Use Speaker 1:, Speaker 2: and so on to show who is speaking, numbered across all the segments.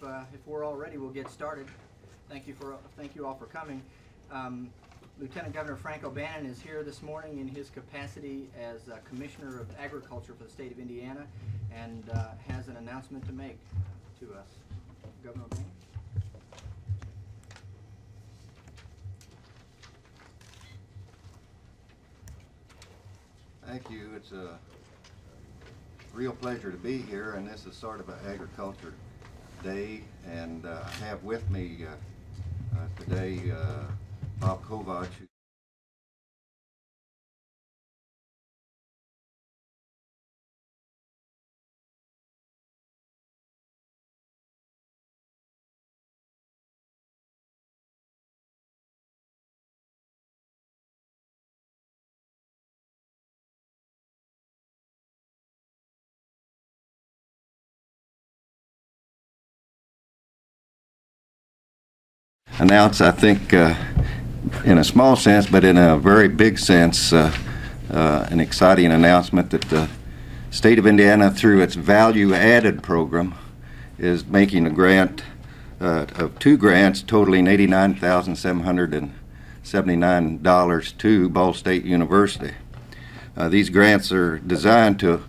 Speaker 1: if we're all ready, we'll get started. Thank you all for coming. Lieutenant Governor Frank O'Bannon is here this morning in his capacity as Commissioner of Agriculture for the state of Indiana, and has an announcement to make to us. Governor O'Bannon.
Speaker 2: Thank you. It's a real pleasure to be here, and this is sort of an agriculture day, and I have with me today Bob Kovac. Announce, I think, in a small sense, but in a very big sense, an exciting announcement that the state of Indiana, through its value-added program, is making a grant of 2 grants totaling $89,779 to Ball State University. These grants are designed to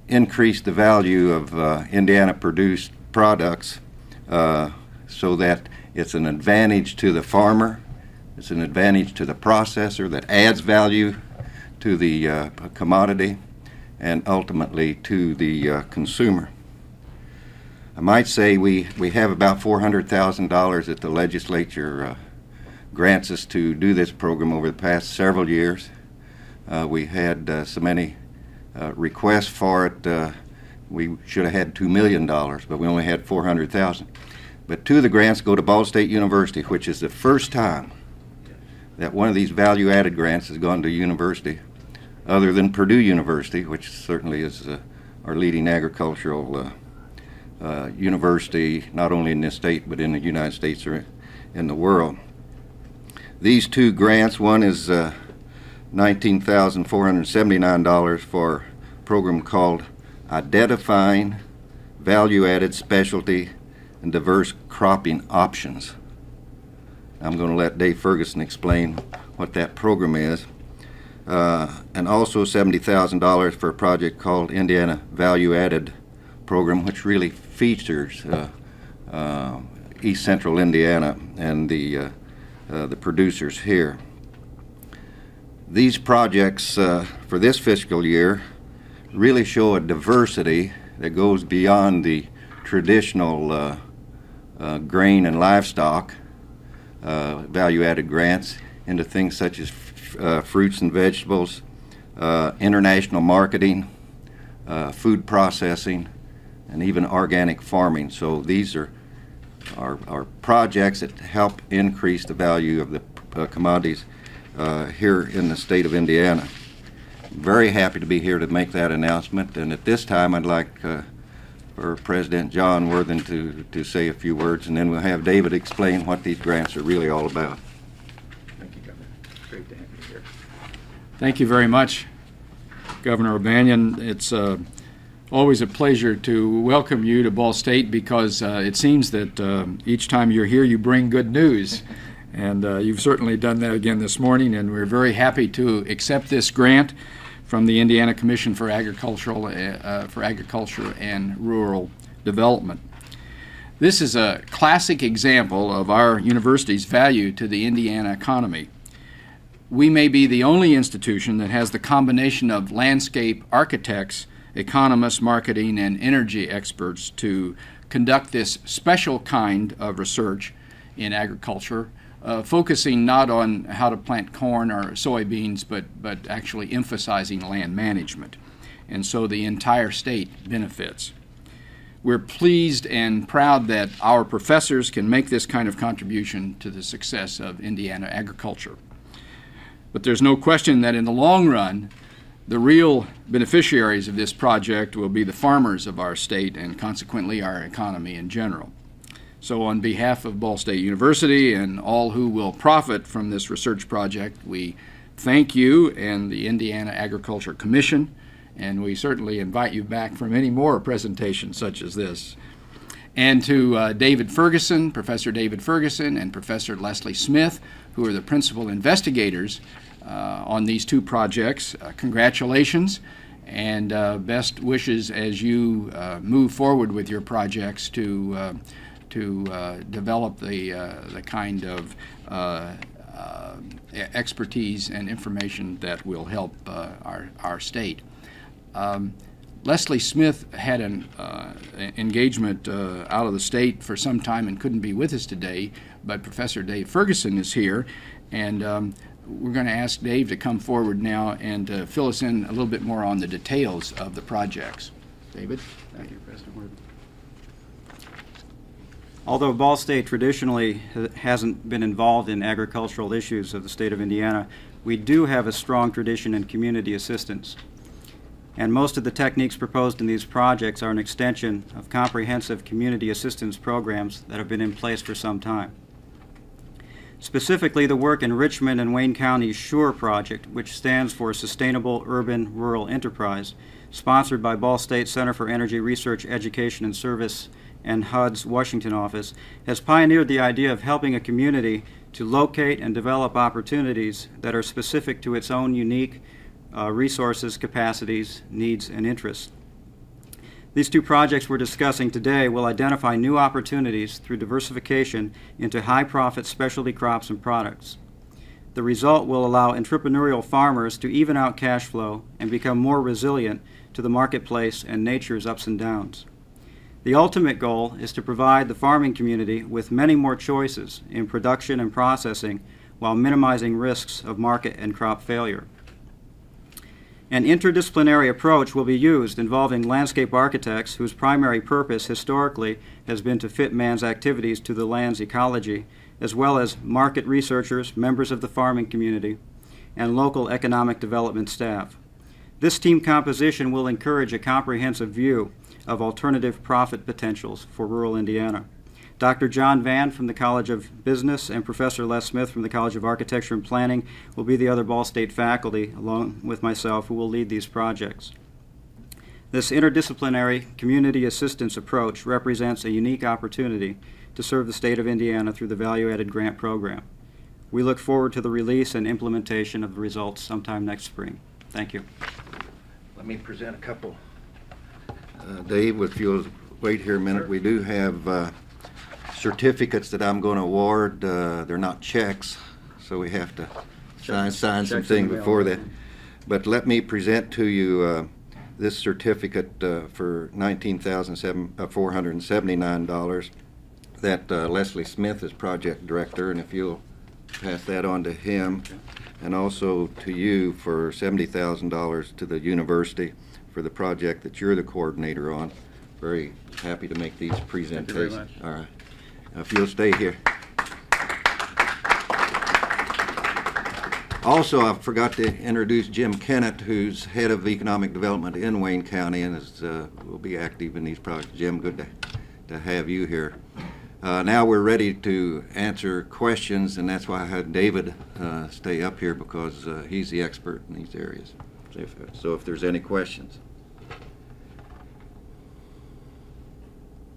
Speaker 2: increase the value of Indiana-produced products so that it's an advantage to the farmer, it's an advantage to the processor that adds value to the commodity, and ultimately to the consumer. I might say we have about $400,000 that the legislature grants us to do this program over the past several years. We had so many requests for it. We should have had $2 million, but we only had $400,000. But 2 of the grants go to Ball State University, which is the first time that one of these value-added grants has gone to a university other than Purdue University, which certainly is our leading agricultural university, not only in this state, but in the United States or in the world. These 2 grants, one is $19,479 for a program called Identifying Value-Added Specialty and Diverse Cropping Options. I'm going to let Dave Ferguson explain what that program is. And also $70,000 for a project called Indiana Value Added Program, which really features East Central Indiana and the producers here. These projects for this fiscal year really show a diversity that goes beyond the traditional grain and livestock value-added grants into things such as fruits and vegetables, international marketing, food processing, and even organic farming. So these are projects that help increase the value of the commodities here in the state of Indiana. Very happy to be here to make that announcement, and at this time I'd like for President John Worthen to say a few words, and then we'll have David explain what these grants are really all about.
Speaker 3: Thank you, Governor. It's great to have you here. Thank you very much, Governor O'Bannon. It's always a pleasure to welcome you to Ball State, because it seems that each time you're here you bring good news, and you've certainly done that again this morning, and we're very happy to accept this grant from the Indiana Commission for Agriculture and Rural Development. This is a classic example of our university's value to the Indiana economy. We may be the only institution that has the combination of landscape architects, economists, marketing, and energy experts to conduct this special kind of research in agriculture, focusing not on how to plant corn or soybeans, but actually emphasizing land management. And so the entire state benefits. We're pleased and proud that our professors can make this kind of contribution to the success of Indiana agriculture. But there's no question that in the long run, the real beneficiaries of this project will be the farmers of our state and consequently our economy in general. So on behalf of Ball State University and all who will profit from this research project, we thank you and the Indiana Agriculture Commission, and we certainly invite you back for many more presentations such as this. and to David Ferguson, Professor David Ferguson, and Professor Leslie Smith, who are the principal investigators on these two projects. Congratulations and best wishes as you move forward with your projects to develop the kind of expertise and information that will help our state. Leslie Smith had an engagement out of the state for some time and couldn't be with us today, but Professor Dave Ferguson is here, and we're going to ask Dave to come forward now and fill us in a little bit more on the details of the projects. David?
Speaker 4: Thank you, President Worthy. Although Ball State traditionally hasn't been involved in agricultural issues of the state of Indiana, we do have a strong tradition in community assistance. And most of the techniques proposed in these projects are an extension of comprehensive community assistance programs that have been in place for some time. Specifically, the work in Richmond and Wayne County's SURE project, which stands for Sustainable Urban Rural Enterprise, sponsored by Ball State Center for Energy Research, Education, and Service and HUD's Washington office, has pioneered the idea of helping a community to locate and develop opportunities that are specific to its own unique resources, capacities, needs, and interests. These two projects we're discussing today will identify new opportunities through diversification into high-profit specialty crops and products. The result will allow entrepreneurial farmers to even out cash flow and become more resilient to the marketplace and nature's ups and downs. The ultimate goal is to provide the farming community with many more choices in production and processing while minimizing risks of market and crop failure. An interdisciplinary approach will be used involving landscape architects whose primary purpose historically has been to fit man's activities to the land's ecology, as well as market researchers, members of the farming community, and local economic development staff. This team composition will encourage a comprehensive view of alternative profit potentials for rural Indiana. Dr. John Vann from the College of Business and Professor Les Smith from the College of Architecture and Planning will be the other Ball State faculty, along with myself, who will lead these projects. This interdisciplinary community assistance approach represents a unique opportunity to serve the state of Indiana through the value-added grant program. We look forward to the release and implementation of the results sometime next spring. Thank you.
Speaker 2: Let me present a couple. Dave, if you'll wait here a minute, we do have certificates that I'm going to award. They're not checks, so we have to sign some things before that. But let me present to you this certificate for $19,479 that Leslie Smith is project director, and if you'll pass that on to him, and also to you for $70,000 to the university for the project that you're the coordinator on. Very happy to make these presentations.
Speaker 4: Thank you very much.
Speaker 2: All right. Now, if you'll stay here. Also, I forgot to introduce Jim Kennett, who's head of economic development in Wayne County and will be active in these projects. Jim, good to have you here. Now we're ready to answer questions, and that's why I had David stay up here, because he's the expert in these areas. So if there's any questions.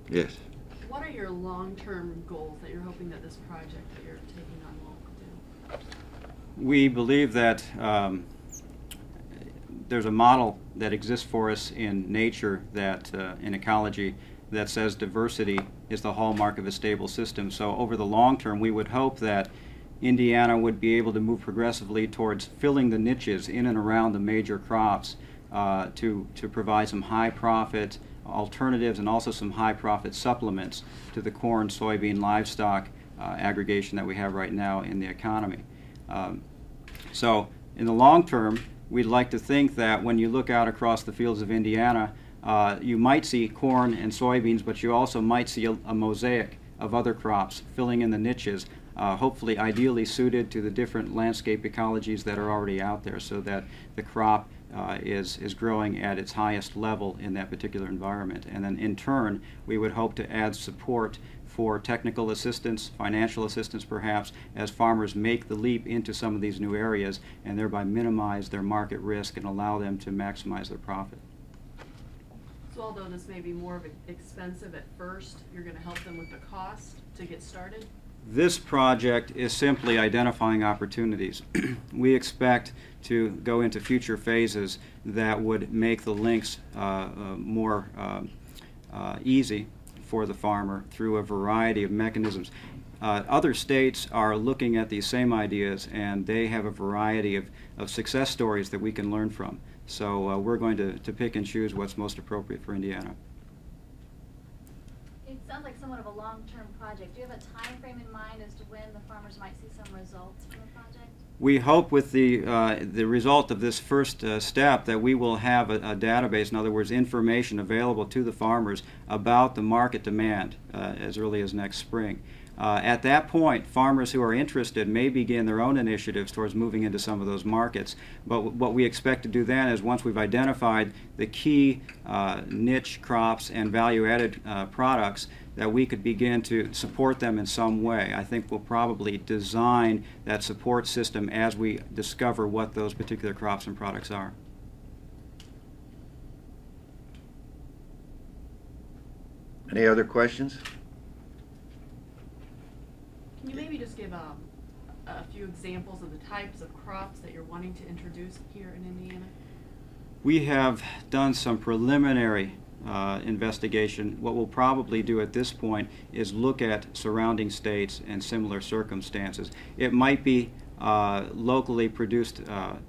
Speaker 2: Yes.
Speaker 5: What are your long-term goals that you're hoping that this project that you're taking on will do?
Speaker 4: We believe that there's a model that exists for us in nature, that in ecology, that says diversity is the hallmark of a stable system. So over the long term, we would hope that Indiana would be able to move progressively towards filling the niches in and around the major crops to provide some high profit alternatives and also some high profit supplements to the corn, soybean, livestock aggregation that we have right now in the economy. So in the long term, we'd like to think that when you look out across the fields of Indiana, you might see corn and soybeans, but you also might see a mosaic of other crops filling in the niches, hopefully ideally suited to the different landscape ecologies that are already out there, so that the crop is growing at its highest level in that particular environment. And then in turn, we would hope to add support for technical assistance, financial assistance perhaps, as farmers make the leap into some of these new areas and thereby minimize their market risk and allow them to maximize their profit.
Speaker 5: So although this may be more of expensive at first, you're going to help them with the cost to get started?
Speaker 4: This project is simply identifying opportunities. We expect to go into future phases that would make the links more easy for the farmer through a variety of mechanisms. Other states are looking at these same ideas, and they have a variety of success stories that we can learn from. So we're going to pick and choose what's most appropriate for Indiana.
Speaker 6: It sounds like somewhat of a long-term project. Do you have a time frame in mind as to when the farmers might see some results from the project?
Speaker 4: We hope with the result of this first step that we will have a database, in other words, information available to the farmers about the market demand as early as next spring. At that point, farmers who are interested may begin their own initiatives towards moving into some of those markets. But what we expect to do then is, once we've identified the key niche crops and value-added products, that we could begin to support them in some way. I think we'll probably design that support system as we discover what those particular crops and products are.
Speaker 2: Any other questions?
Speaker 5: Can you maybe just give a few examples of the types of crops that you're wanting to introduce here in Indiana?
Speaker 4: We have done some preliminary investigation. What we'll probably do at this point is look at surrounding states and similar circumstances. It might be locally produced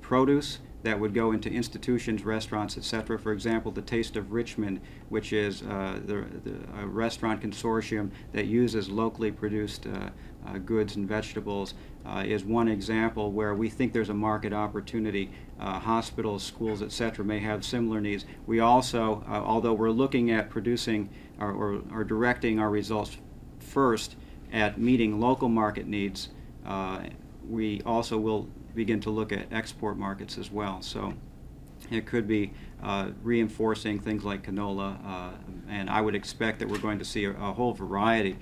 Speaker 4: produce that would go into institutions, restaurants, etc. For example, the Taste of Richmond, which is a restaurant consortium that uses locally produced goods and vegetables, is one example where we think there's a market opportunity. Hospitals, schools, etc. may have similar needs. We also, although we're looking at producing or directing our results first at meeting local market needs, we also will begin to look at export markets as well. So it could be reinforcing things like canola, and I would expect that we're going to see a whole variety,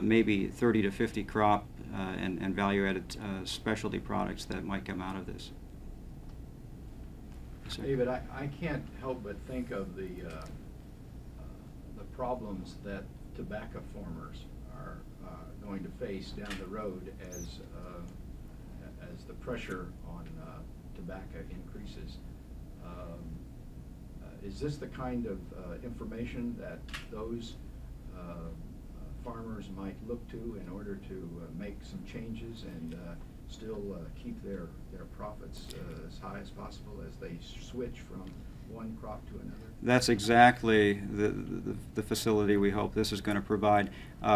Speaker 4: maybe 30 to 50 crop and value-added specialty products that might come out of this. So,
Speaker 7: David, I can't help but think of the problems that tobacco farmers are going to face down the road as the pressure on tobacco increases. Is this the kind of information that those farmers might look to in order to make some changes and still keep their profits as high as possible as they switch from one crop to another?
Speaker 4: That's exactly the facility we hope this is going to provide.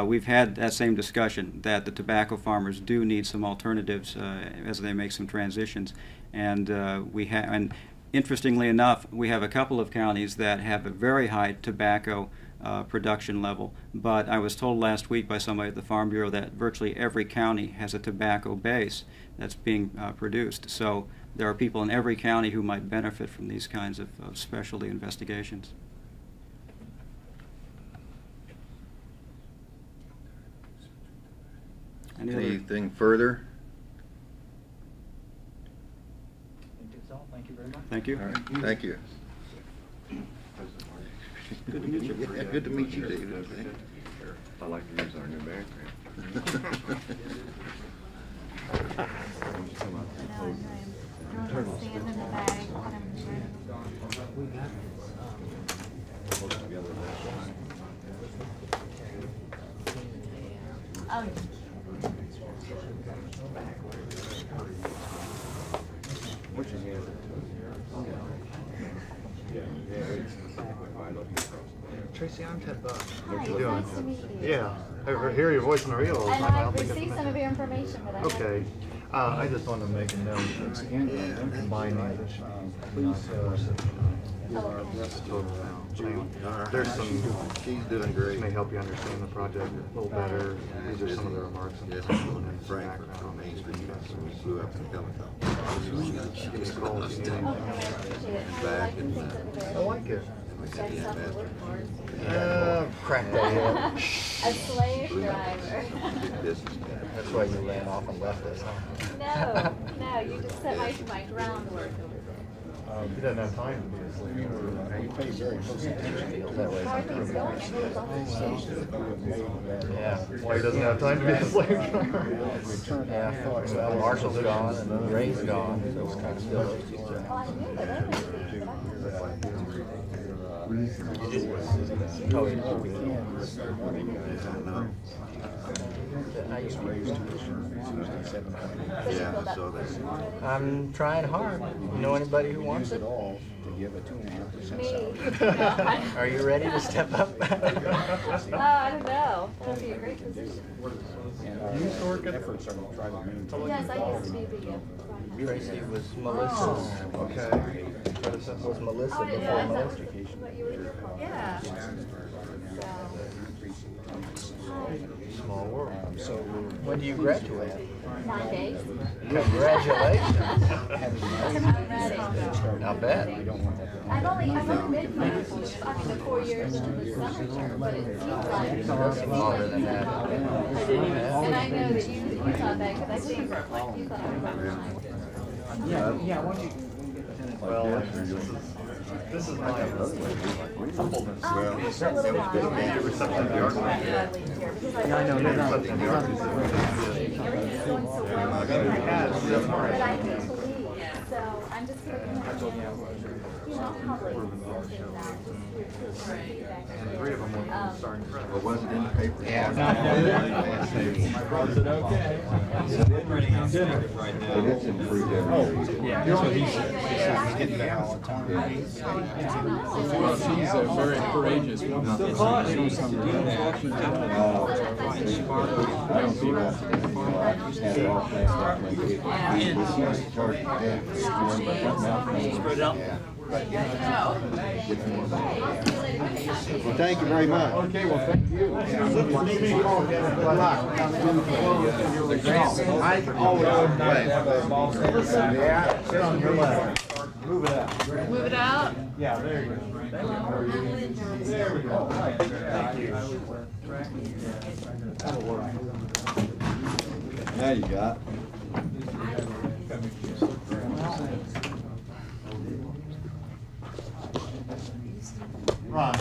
Speaker 4: We've had that same discussion, that the tobacco farmers do need some alternatives as they make some transitions, and and interestingly enough, we have a couple of counties that have a very high tobacco production level, but I was told last week by somebody at the Farm Bureau that virtually every county has a tobacco base that's being produced. So there are people in every county who might benefit from these kinds of specialty investigations.
Speaker 2: Anything further?
Speaker 1: I think that's all. Thank you very much.
Speaker 4: Thank you.
Speaker 2: All right. Thank you.
Speaker 7: Good to meet you.
Speaker 2: Yeah, good to meet you, David.
Speaker 8: I like to use our new background.
Speaker 6: Stand in the bag. Oh.
Speaker 8: What's your hand?
Speaker 7: Tracy, I'm Ted Buck.
Speaker 6: Hi,
Speaker 7: What you doing?
Speaker 6: nice to meet you.
Speaker 7: Yeah, I hear your voice on the radio all the
Speaker 6: And
Speaker 7: time.
Speaker 6: I've received some of your information, but I haven't.
Speaker 7: Okay. I just wanted to make a note that combining there's some,
Speaker 2: She's doing great.
Speaker 7: may help you understand the project a little better. These are some of the remarks.
Speaker 2: Yes, I'm going in Frankfurt on Main Street. So we flew up in helicopter.
Speaker 7: Give me a call if you need
Speaker 6: Okay,
Speaker 7: anything.
Speaker 6: I appreciate it. How are you
Speaker 2: Back
Speaker 6: liking
Speaker 2: and
Speaker 6: things over there?
Speaker 7: I like it.
Speaker 2: We
Speaker 6: Got
Speaker 2: had to
Speaker 6: stuff to
Speaker 2: have
Speaker 6: look forward to.
Speaker 7: Crack that head.
Speaker 6: A slave driver.
Speaker 2: big business.
Speaker 7: That's why you ran off and left us, huh?
Speaker 6: No, you just set my groundwork over there.
Speaker 9: He doesn't have time to be asleep. He pays very close attention. Feels that way sometimes. Yeah. Well, he doesn't have time to be asleep. Yeah. Well, Marshall's gone and then Ray's gone. So it's kind of still those two. Oh, yeah. I used to raise tuition.
Speaker 2: Yeah, I saw that.
Speaker 9: I'm trying hard. You know anybody who wants it? All to give a 2.5% salary. Are you ready to step up?
Speaker 6: I don't know. That'd be a great position.
Speaker 9: You used to work at efforts are to try to maintain.
Speaker 6: Yes, I used to be the
Speaker 9: Tracy was Melissa's. Okay. Was Melissa before Melissa?
Speaker 6: Yeah.
Speaker 9: Small world. So when do you graduate?
Speaker 6: 9 days.
Speaker 9: Congratulations.
Speaker 6: I'm ready.
Speaker 9: Not bad.
Speaker 6: I've only been here for, I mean, the 4 years to the summer term, but it seems like
Speaker 9: It's longer than that.
Speaker 6: And I know that you thought that because I think you thought I was
Speaker 9: Well, this is my humbleness. Reception of the argument.
Speaker 6: Yeah, I know. Everything's going so well. But I hate to leave, so I'm just going to, probably
Speaker 7: And 3 of them were starting credit.
Speaker 2: Well, was it in the paper?
Speaker 9: Yeah.
Speaker 3: Was it okay?
Speaker 2: But it's improved every year.
Speaker 9: Yeah, that's what he said. He's getting that all the time.
Speaker 3: Well, she's very courageous woman.
Speaker 2: Well, thank you very much.
Speaker 3: Okay, well, thank you.
Speaker 9: I always have a ball set. Yeah, sit on your lap. Move it out.
Speaker 5: Move it out.
Speaker 9: Yeah, there you go. There we go. Thank you. That'll work.
Speaker 2: Now you got.
Speaker 9: Ron,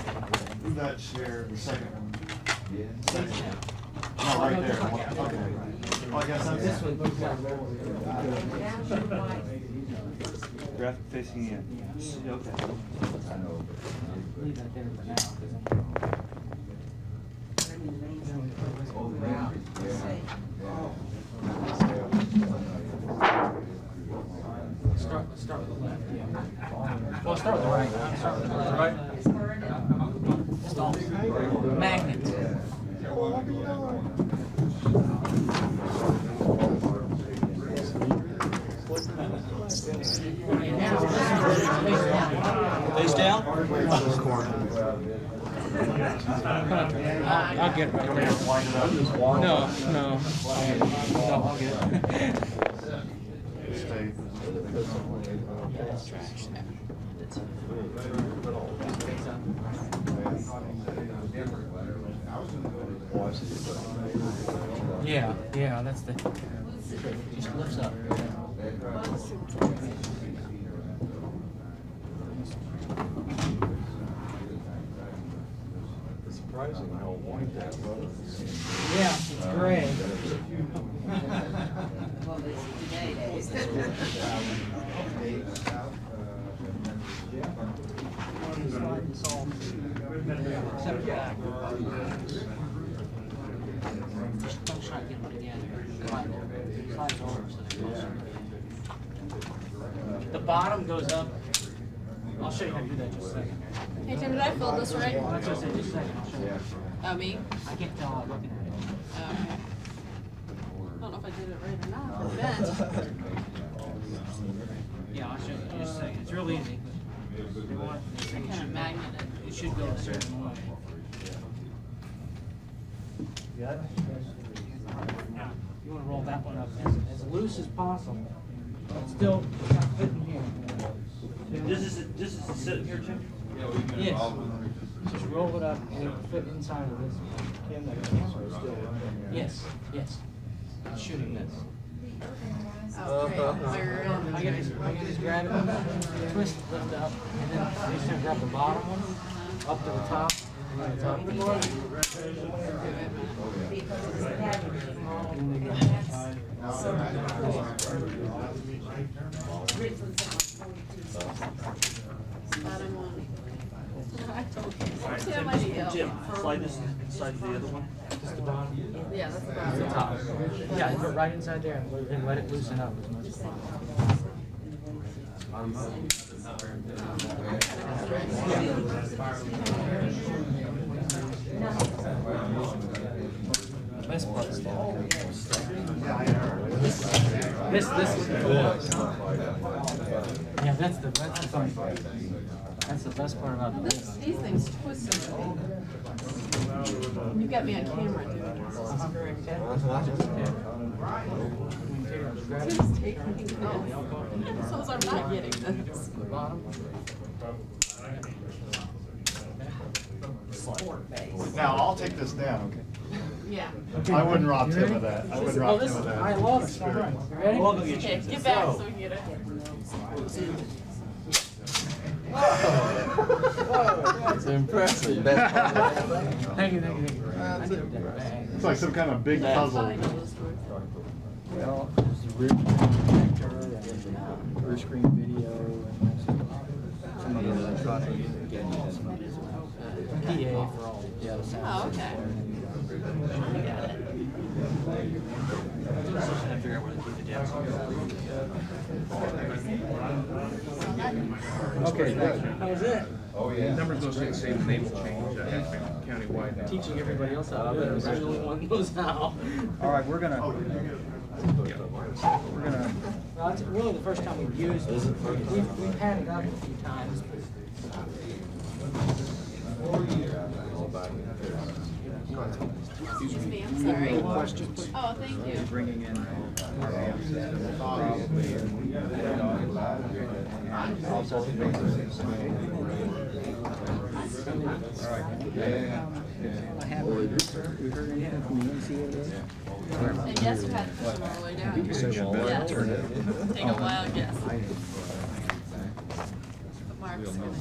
Speaker 9: move that chair, the second one. No, right there. Okay. Well, I guess that's this one.
Speaker 10: Graphic facing in. Okay.
Speaker 11: Leave that there for now. Start with the left, yeah. Well, start with the right. Start with the right. Just all magnet.
Speaker 10: Face down?
Speaker 11: I'll get it right there. No, I'll get it.
Speaker 9: Stay.
Speaker 11: That's trash. Yeah, that's the. Just lifts up.
Speaker 9: It's surprising how white that was.
Speaker 11: Yeah, it's gray. Just don't try to get them together. Slides over so they're closer. The bottom goes up. I'll show you how to do that in just a second.
Speaker 5: Hey Tim, did I fill this right?
Speaker 11: That's what I said, just a second. I'll show you.
Speaker 5: Oh, me?
Speaker 11: I can't tell how I'm looking at it.
Speaker 5: Okay. I don't know if I did it right or not. It bent.
Speaker 11: Yeah, I'll show you in just a second. It's real easy. They want this thing
Speaker 5: Kind of
Speaker 11: should
Speaker 5: magnet it.
Speaker 11: It should go a certain way.
Speaker 9: Yeah.
Speaker 11: Now, you want to roll that one up as loose as possible. But still not fitting here.
Speaker 10: This is the sit here, Tim?
Speaker 11: Yes. Just roll it up and it'll fit inside of this.
Speaker 9: Can the camera still run?
Speaker 11: Yes, yes. It's shooting this.
Speaker 5: Oh, great. I
Speaker 11: I can just grab it, twist, lift up, and then you just grab the bottom one up to the top, and then the top of the board.
Speaker 5: Bottom one. I told you.
Speaker 10: Alright,
Speaker 5: See how much you help.
Speaker 10: Jim, slide this inside the other one.
Speaker 11: Just the bottom.
Speaker 5: Yeah, that's the
Speaker 11: That's the
Speaker 5: bottom.
Speaker 11: top. Yeah, put it right inside there and let it loosen up as much as possible. The best part is this. Yeah, that's the funny part. That's the best part about this.
Speaker 5: These things twist so You got me on camera, dude. Tim's taking this. So I'm not getting this.
Speaker 9: Now, I'll take this down, okay?
Speaker 5: Yeah.
Speaker 9: I wouldn't rob Tim of that. I wouldn't rob Tim of that.
Speaker 11: I love it. All right. You ready?
Speaker 10: We'll go get
Speaker 5: Okay,
Speaker 10: you.
Speaker 5: get back so we can get it.
Speaker 9: That's impressive.
Speaker 11: Thank you.
Speaker 9: It's like some kind of big puzzle.
Speaker 11: Well, there's the rib projector and first screen video and some of the electronic PA for all the other sounds.
Speaker 5: Oh, okay. I got it.
Speaker 10: Figure out where to keep the dance.
Speaker 11: Okay, how was it?
Speaker 12: Numbers don't stay the same, they will change countywide now.
Speaker 11: Teaching everybody else how to do it. I'm the only one who knows how. All right, we're gonna. Well, it's really the first time we've used it. We've had it up a few times.
Speaker 5: Excuse me, I'm sorry. Oh, thank you.
Speaker 7: Bringing in
Speaker 5: And yes, you had to push them all the way down. Yes. Take a wild guess. But Mark's gonna.